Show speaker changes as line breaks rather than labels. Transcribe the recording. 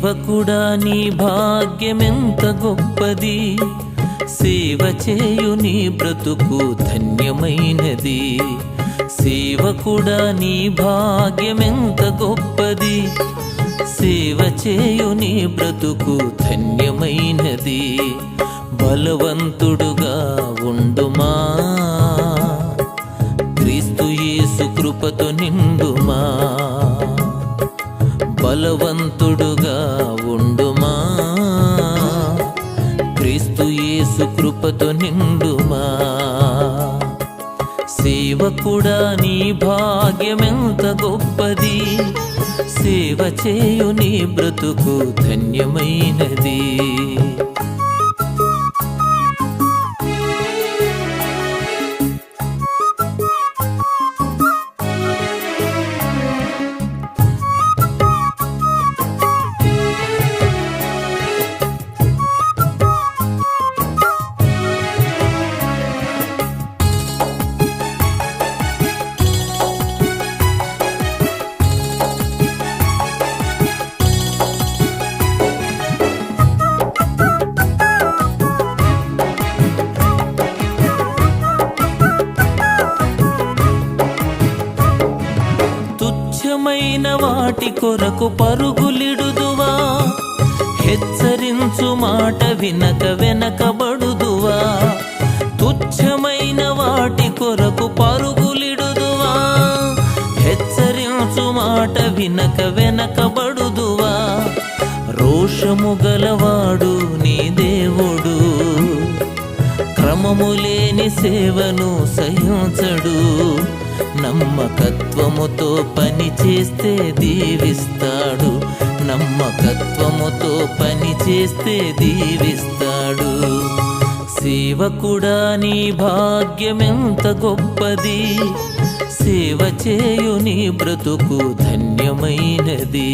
సేవకుడా నీ భాగ్యమెంత గొప్పది, సేవ చేయు నీ బ్రతుకు ధన్యమైనది. సేవకుడా నీ భాగ్యమెంత గొప్పది, సేవ చేయు నీ బ్రతుకు ధన్యమైనది. బలవంతుడుగా ఉండుమా, క్రీస్తు యేసు కృపతో నిండుమా. బలవంతుడుగా ఉండుమా, క్రీస్తు యేసు కృపతో నిండుమా. సేవకుడా నీ భాగ్యమెంత గొప్పది, సేవ చేయు నీ బ్రతుకు ధన్యమైనది. తుచ్చమైన వాటి కొరకు పరుగులిడుదువా, హెచ్చరించు మాట వినక వెనకబడుదువా. తుచ్చమైన వాటి కొరకు పరుగులిడుదువా, హెచ్చరించు మాట వినక వెనకబడుదువా. రోషము గలవాడు నీ దేవుడు, క్రమము లేని సేవను సహించడు. నమ్మకత్వముతో పని చేస్తే దీవిస్తాడు, నమ్మకత్వముతో పని చేస్తే దీవిస్తాడు. సేవకుడా నీ భాగ్యమెంత గొప్పది, సేవ చేయు నీ బ్రతుకు ధన్యమైనది.